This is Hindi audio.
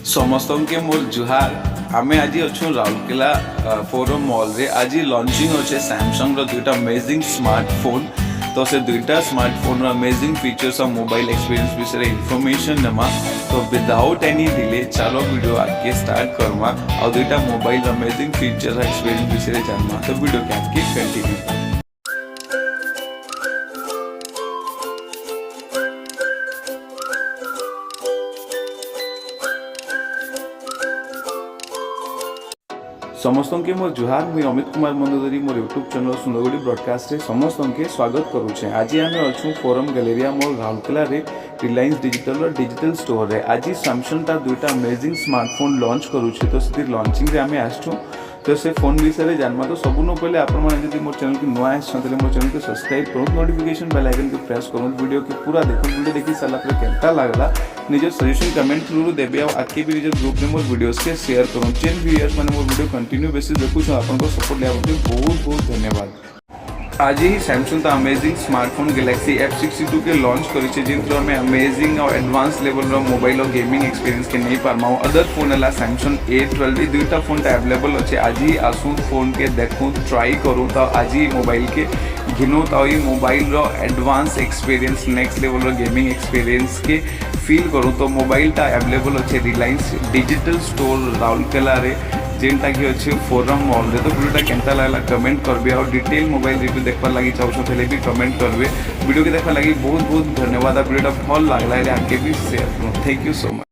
समस्त के मोर जुहार आम आज अच्छु राउरकेला फोरम मॉल रे आज लॉन्चिंग अच्छे सैमसंग दुईटा अमेजिंग स्मार्टफोन तो से दुईटा स्मार्टफोन अमेजिंग फीचर्स और मोबाइल एक्सपीरियंस विषय इनफॉरमेशन नमा तो विदाउट एनी डिले चलो वीडियो आगे स्टार्ट करमा और दुईटा मोबाइल अमेजिंग फीचर्स और एक्सपीरियंस विषय जानमा तो वीडियो के आगे कंटिन्यू। समस्त के मोर जुहार मुई अमित कुमार मंदोदरी मोर यूट्यूब चैनल सुंदरगढ़ी ब्रॉडकास्ट रे समस्त के स्वागत करुचे। आज आम अच्छु फोरम गैलेरिया मॉल राउरकेला रे रिलायंस डिजिटल स्टोर रे आज सैमसंग ता दुईटा अमेजिंग स्मार्टफोन लॉन्च करुचे तो से लॉन्चिंग रे आम आसछू तो से फोन विषय जानमा तो सबुनो पहले आपण माने जदि मोर चैनल की नुआ आछन मोर चैनल को सब्सक्राइब करूँ नोटिफिकेशन बेल आइकन को प्रेस करूँ वीडियो के पूरा देखो वीडियो देखि सारा पर केनता लागला निजर सजेशन कमेंट थ्रू देबे आ आके भी निजर ग्रुप में मोर वीडियोस के शेयर करूँ चेन व्यूअर्स माने मोर वीडियो कंटिन्यू बेसिस देखु छ आपन को सपोर्ट लेबा बहुत बहुत धन्यवाद। आज ही सैमसंग ता अमेजिंग स्मार्टफोन गैलेक्सी F62 के लॉन्च करिছে जिनथ्रो में अमेजिंग और एडवांस लेवल रो मोबाइल और गेमिंग एक्सपीरियंस के नहीं पारमाओ अदर फोन है सैमसंग A12 दुईटा फोन अवेलेबल अच्छे आज ही आसू फोन के देखूँ ट्राई करूँ तो आज ही मोबाइल के घिनू तो ये मोबाइल रो एडवांस एक्सपीरियंस नेक्स्ट लेवल रो गेमिंग एक्सपीरियंस के फील करूँ तो मोबाइल टा अवेलेबल अच्छे रिलायंस डिजिटल स्टोर राउरकेला रे जेनटा कि अच्छे फोरम मॉल रे तो वीडियोटा केनता लागला कमेंट करबे और डिटेल मोबाइल रिव्यू देखबार लागि चाहछो तले भी कमेंट करबे वीडियो के देखबार लागि बहुत बहुत धन्यवाद। वीडियोटा भल लागला रे आगे भी शेयर करो। Thank you so much.